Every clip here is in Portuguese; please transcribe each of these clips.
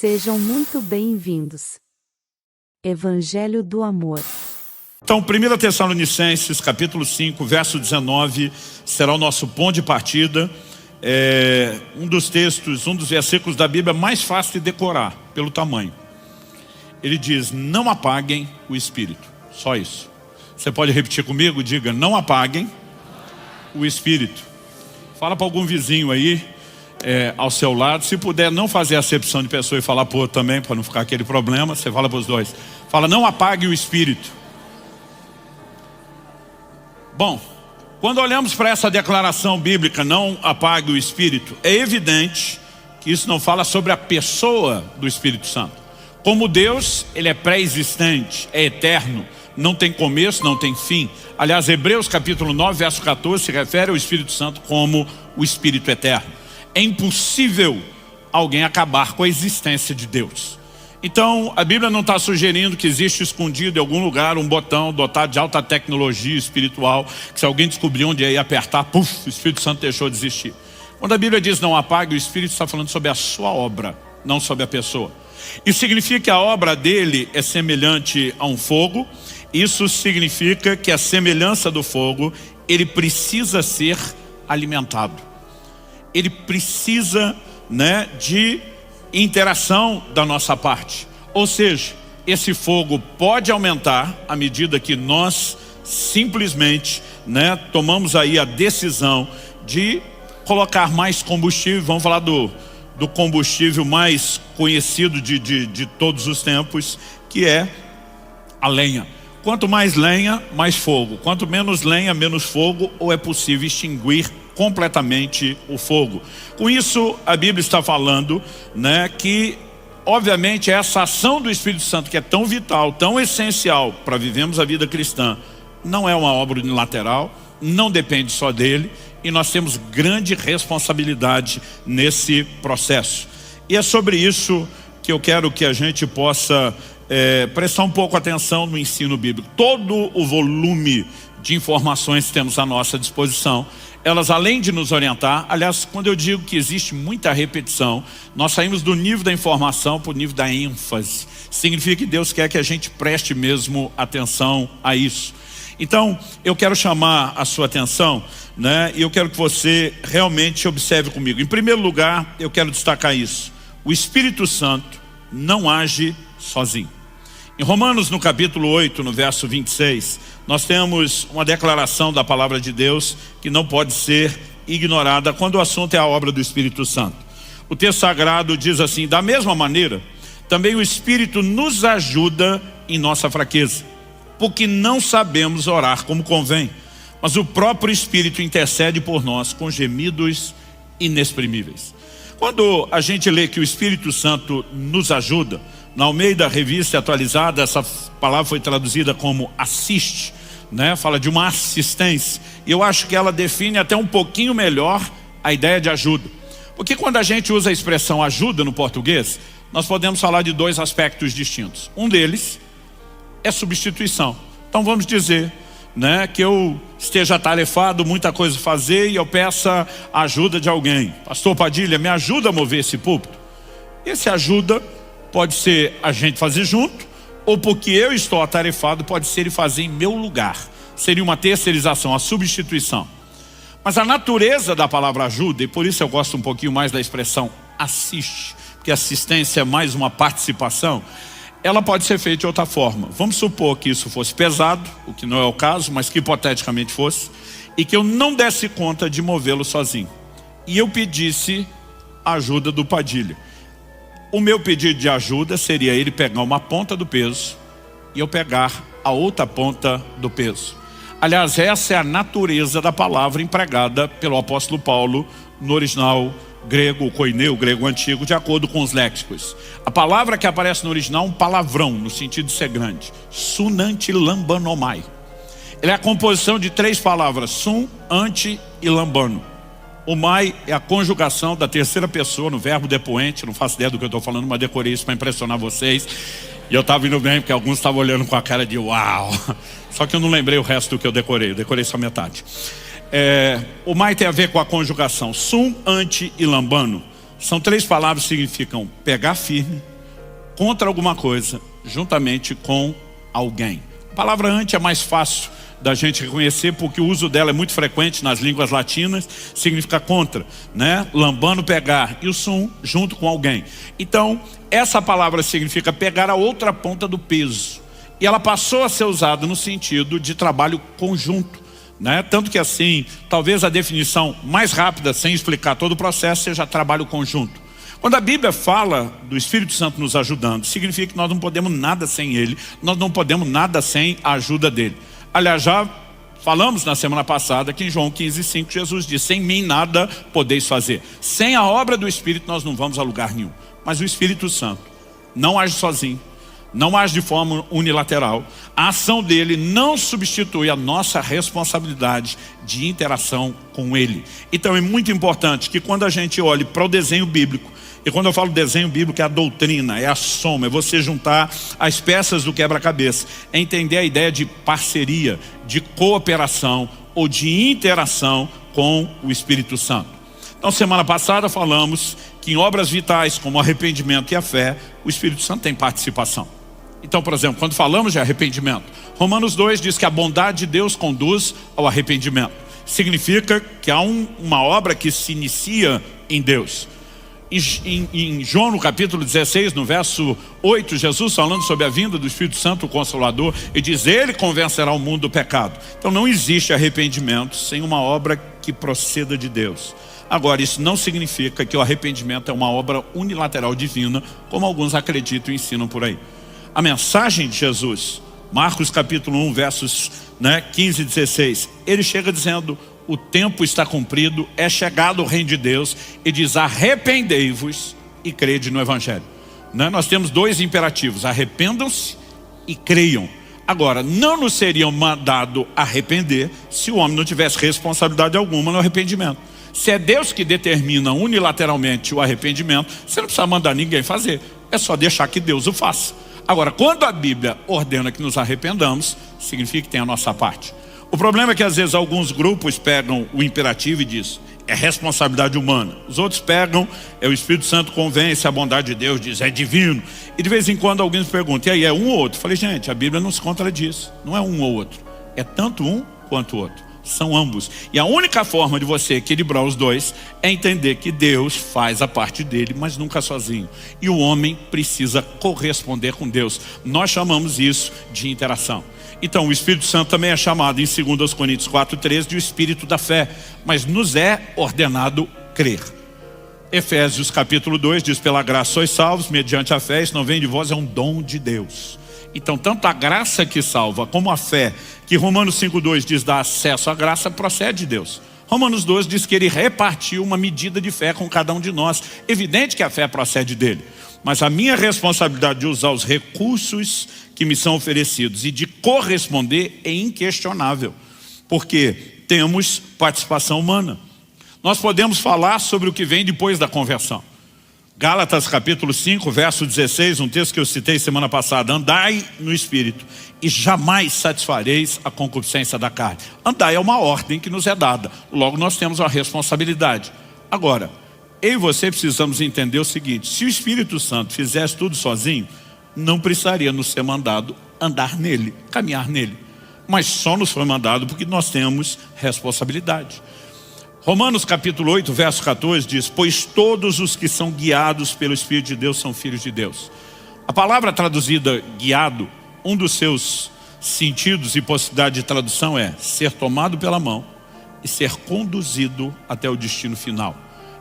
Sejam muito bem-vindos. Evangelho do Amor. Então, 1 Tessalonicenses, capítulo 5, verso 19, será o nosso ponto de partida. Um dos textos, um dos versículos da Bíblia mais fácil de decorar, pelo tamanho. Ele diz, não apaguem o Espírito. Só isso. Você pode repetir comigo? Diga, não apaguem o Espírito. Fala para algum vizinho aí, ao seu lado. Se puder não fazer acepção de pessoa e falar para o outro também, para não ficar aquele problema, você fala para os dois. Fala, não apague o Espírito. Bom, quando olhamos para essa declaração bíblica, não apague o Espírito, é evidente que isso não fala sobre a pessoa do Espírito Santo. Como Deus, Ele é pré-existente, é eterno, não tem começo, não tem fim. Aliás, Hebreus capítulo 9, verso 14, se refere ao Espírito Santo como o Espírito eterno. É impossível alguém acabar com a existência de Deus. Então, a Bíblia não está sugerindo que existe escondido em algum lugar um botão dotado de alta tecnologia espiritual, que se alguém descobrir onde é e apertar, puf, o Espírito Santo deixou de existir. Quando a Bíblia diz não apague, o Espírito está falando sobre a sua obra, não sobre a pessoa. Isso significa que a obra dele é semelhante a um fogo. Isso significa que a semelhança do fogo, ele precisa ser alimentado. Ele precisa, de interação da nossa parte. Ou seja, esse fogo pode aumentar à medida que nós simplesmente, tomamos aí a decisão de colocar mais combustível. Vamos falar do combustível mais conhecido de todos os tempos, que é a lenha. Quanto mais lenha, mais fogo. Quanto menos lenha, menos fogo, ou é possível extinguir completamente o fogo. Com isso, a Bíblia está falando, que obviamente essa ação do Espírito Santo, que é tão vital, tão essencial para vivermos a vida cristã, não é uma obra unilateral, não depende só dele, e nós temos grande responsabilidade nesse processo. E é sobre isso que eu quero que a gente possa prestar um pouco atenção no ensino bíblico. Todo o volume de informações que temos à nossa disposição, elas além de nos orientar, aliás, quando eu digo que existe muita repetição, nós saímos do nível da informação para o nível da ênfase. Significa que Deus quer que a gente preste mesmo atenção a isso. Então, eu quero chamar a sua atenção, e eu quero que você realmente observe comigo. Em primeiro lugar, eu quero destacar isso. O Espírito Santo não age sozinho. Em Romanos, no capítulo 8, no verso 26, nós temos uma declaração da palavra de Deus que não pode ser ignorada quando o assunto é a obra do Espírito Santo. O texto sagrado diz assim, da mesma maneira, também o Espírito nos ajuda em nossa fraqueza, porque não sabemos orar como convém, mas o próprio Espírito intercede por nós com gemidos inexprimíveis. Quando a gente lê que o Espírito Santo nos ajuda, na Almeida Revista Atualizada, essa palavra foi traduzida como assiste, fala de uma assistência, e eu acho que ela define até um pouquinho melhor a ideia de ajuda. Porque quando a gente usa a expressão ajuda no português, nós podemos falar de dois aspectos distintos. Um deles é substituição. Então vamos dizer, que eu esteja atarefado, muita coisa a fazer, e eu peça a ajuda de alguém. Pastor Padilha, me ajuda a mover esse púlpito? Esse ajuda pode ser a gente fazer junto, ou porque eu estou atarefado, pode ser ele fazer em meu lugar. Seria uma terceirização, a substituição. Mas a natureza da palavra ajuda, e por isso eu gosto um pouquinho mais da expressão assiste, porque assistência é mais uma participação, ela pode ser feita de outra forma. Vamos supor que isso fosse pesado, o que não é o caso, mas que hipoteticamente fosse, e que eu não desse conta de movê-lo sozinho, e eu pedisse a ajuda do Padilha. O meu pedido de ajuda seria ele pegar uma ponta do peso e eu pegar a outra ponta do peso. Aliás, essa é a natureza da palavra empregada pelo apóstolo Paulo no original grego, o koineu, o grego antigo, de acordo com os léxicos. A palavra que aparece no original é um palavrão, no sentido de ser grande. Sunanti lambanomai. Ele é a composição de três palavras, sun, anti e lambano. O mai é a conjugação da terceira pessoa no verbo depoente. Não faço ideia do que eu estou falando, mas decorei isso para impressionar vocês. E eu estava indo bem, porque alguns estavam olhando com a cara de uau. Só que eu não lembrei o resto do que eu decorei só metade. O mai tem a ver com a conjugação sum, ante e lambano. São três palavras que significam pegar firme, contra alguma coisa, juntamente com alguém. A palavra ante é mais fácil da gente reconhecer, porque o uso dela é muito frequente nas línguas latinas, significa contra, né? Lambano, pegar, e o sum, junto com alguém. Então, essa palavra significa pegar a outra ponta do peso. E ela passou a ser usada no sentido de trabalho conjunto, né? Tanto que assim, talvez a definição mais rápida, sem explicar todo o processo, seja trabalho conjunto. Quando a Bíblia fala do Espírito Santo nos ajudando, significa que nós não podemos nada sem Ele, nós não podemos nada sem a ajuda dEle. Aliás, já falamos na semana passada que em João 15:5 Jesus disse: sem mim nada podeis fazer. Sem a obra do Espírito nós não vamos a lugar nenhum. Mas o Espírito Santo não age sozinho, não age de forma unilateral. A ação dele não substitui a nossa responsabilidade de interação com ele. Então é muito importante que quando a gente olhe para o desenho bíblico, e quando eu falo desenho bíblico é a doutrina, é a soma, é você juntar as peças do quebra-cabeça, é entender a ideia de parceria, de cooperação ou de interação com o Espírito Santo. Então semana passada falamos que em obras vitais como o arrependimento e a fé, o Espírito Santo tem participação. Então, por exemplo, quando falamos de arrependimento, Romanos 2 diz que a bondade de Deus conduz ao arrependimento. Significa que há uma obra que se inicia em Deus. Em João no capítulo 16, no verso 8, Jesus falando sobre a vinda do Espírito Santo, o Consolador, e diz: ele convencerá o mundo do pecado. Então não existe arrependimento sem uma obra que proceda de Deus. Agora, isso não significa que o arrependimento é uma obra unilateral divina, como alguns acreditam e ensinam por aí. A mensagem de Jesus, Marcos capítulo 1, versos 15 e 16, ele chega dizendo: o tempo está cumprido, é chegado o reino de Deus, e diz: arrependei-vos e crede no Evangelho. Nós temos dois imperativos: arrependam-se e creiam. Agora, não nos seriam mandado arrepender se o homem não tivesse responsabilidade alguma no arrependimento. Se é Deus que determina unilateralmente o arrependimento, você não precisa mandar ninguém fazer, é só deixar que Deus o faça. Agora, quando a Bíblia ordena que nos arrependamos, significa que tem a nossa parte. O problema é que às vezes alguns grupos pegam o imperativo e dizem: é responsabilidade humana. Os outros pegam: é o Espírito Santo convence, a bondade de Deus diz: é divino. E de vez em quando alguém pergunta: e aí, é um ou outro? Eu falei: gente, a Bíblia não se contradiz, não é um ou outro, é tanto um quanto o outro, são ambos. E a única forma de você equilibrar os dois é entender que Deus faz a parte dele, mas nunca sozinho, e o homem precisa corresponder com Deus. Nós chamamos isso de interação. Então o Espírito Santo também é chamado em 2 Coríntios 4:13 de o Espírito da fé, mas nos é ordenado crer. Efésios capítulo 2 diz: pela graça sois salvos mediante a fé, isso não vem de vós, é um dom de Deus. Então tanto a graça que salva como a fé, que Romanos 5:2 diz dá acesso à graça, procede de Deus. Romanos 12 diz que ele repartiu uma medida de fé com cada um de nós. Evidente que a fé procede dele, mas a minha responsabilidade de usar os recursos que me são oferecidos e de corresponder é inquestionável, porque temos participação humana. Nós podemos falar sobre o que vem depois da conversão. Gálatas capítulo 5, verso 16, um texto que eu citei semana passada: andai no Espírito e jamais satisfareis a concupiscência da carne. Andai é uma ordem que nos é dada, logo nós temos uma responsabilidade. Agora, eu e você precisamos entender o seguinte: se o Espírito Santo fizesse tudo sozinho, não precisaria nos ser mandado andar nele, caminhar nele. Mas só nos foi mandado porque nós temos responsabilidade. Romanos capítulo 8, verso 14 diz: pois todos os que são guiados pelo Espírito de Deus são filhos de Deus. A palavra traduzida guiado, um dos seus sentidos e possibilidade de tradução é ser tomado pela mão e ser conduzido até o destino final.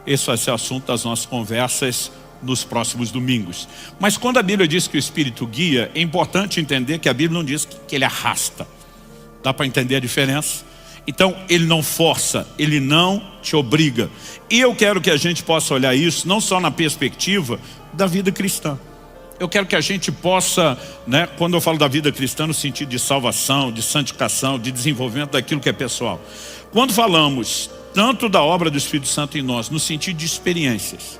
Esse vai ser o assunto das nossas conversas nos próximos domingos. Mas quando a Bíblia diz que o Espírito guia, é importante entender que a Bíblia não diz que ele arrasta. Dá para entender a diferença? Então ele não força, ele não te obriga. E eu quero que a gente possa olhar isso não só na perspectiva da vida cristã. Eu quero que a gente possa, quando eu falo da vida cristã, no sentido de salvação, de santificação, de desenvolvimento daquilo que é pessoal. Quando falamos tanto da obra do Espírito Santo em nós, no sentido de experiências,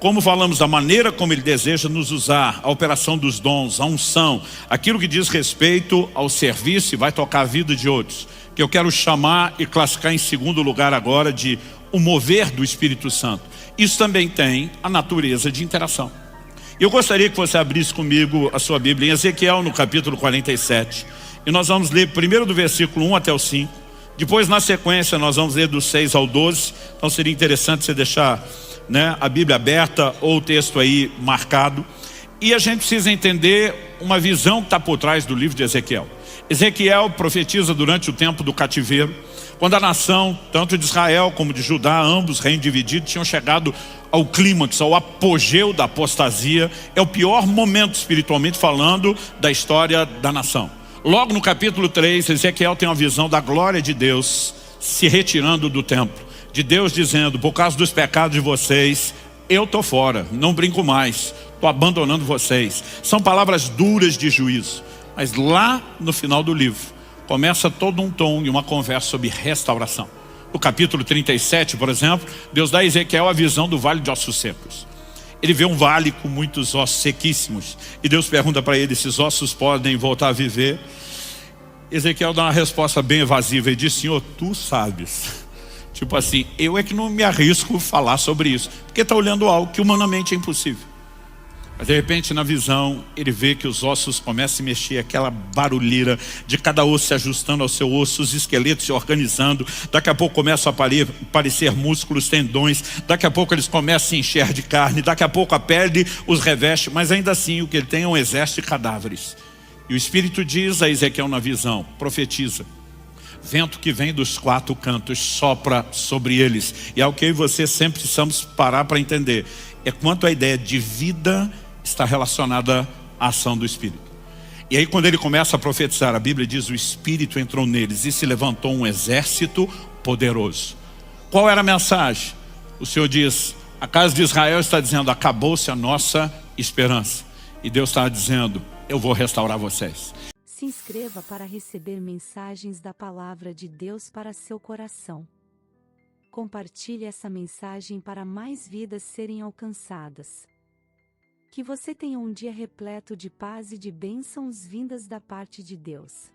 como falamos da maneira como ele deseja nos usar, a operação dos dons, a unção, aquilo que diz respeito ao serviço e vai tocar a vida de outros, que eu quero chamar e classificar em segundo lugar agora de o mover do Espírito Santo. Isso também tem a natureza de interação. Eu gostaria que você abrisse comigo a sua Bíblia em Ezequiel, no capítulo 47. E nós vamos ler primeiro do versículo 1 até o 5. Depois, na sequência, nós vamos ler do 6 ao 12. Então seria interessante você deixar, né, a Bíblia aberta ou o texto aí marcado. E a gente precisa entender uma visão que está por trás do livro de Ezequiel. Ezequiel profetiza durante o tempo do cativeiro, quando a nação, tanto de Israel como de Judá, ambos reinos divididos, tinham chegado ao clímax, ao apogeu da apostasia. É o pior momento, espiritualmente falando, da história da nação. Logo no capítulo 3, Ezequiel tem uma visão da glória de Deus se retirando do templo. De Deus dizendo, por causa dos pecados de vocês, eu estou fora, não brinco mais, estou abandonando vocês. São palavras duras de juízo. Mas lá no final do livro, começa todo um tom e uma conversa sobre restauração. No capítulo 37, por exemplo, Deus dá a Ezequiel a visão do vale de ossos secos. Ele vê um vale com muitos ossos sequíssimos. E Deus pergunta para ele, esses ossos podem voltar a viver? Ezequiel dá uma resposta bem evasiva e diz, Senhor, tu sabes. Tipo assim, eu é que não me arrisco a falar sobre isso. Porque está olhando algo que humanamente é impossível. Mas de repente na visão ele vê que os ossos começam a se mexer, aquela barulheira de cada osso se ajustando ao seu osso, os esqueletos se organizando. Daqui a pouco começam a aparecer músculos, tendões. Daqui a pouco eles começam a se encher de carne. Daqui a pouco a pele os reveste. Mas ainda assim o que ele tem é um exército de cadáveres. E o Espírito diz a Ezequiel na visão, profetiza. Vento que vem dos quatro cantos sopra sobre eles. E é o que eu e você sempre precisamos parar para entender. É quanto a ideia de vida está relacionada à ação do Espírito. E aí quando ele começa a profetizar, a Bíblia diz, o Espírito entrou neles e se levantou um exército poderoso. Qual era a mensagem? O Senhor diz, a casa de Israel está dizendo, acabou-se a nossa esperança. E Deus está dizendo, eu vou restaurar vocês. Se inscreva para receber mensagens da Palavra de Deus para seu coração. Compartilhe essa mensagem para mais vidas serem alcançadas. Que você tenha um dia repleto de paz e de bênçãos vindas da parte de Deus.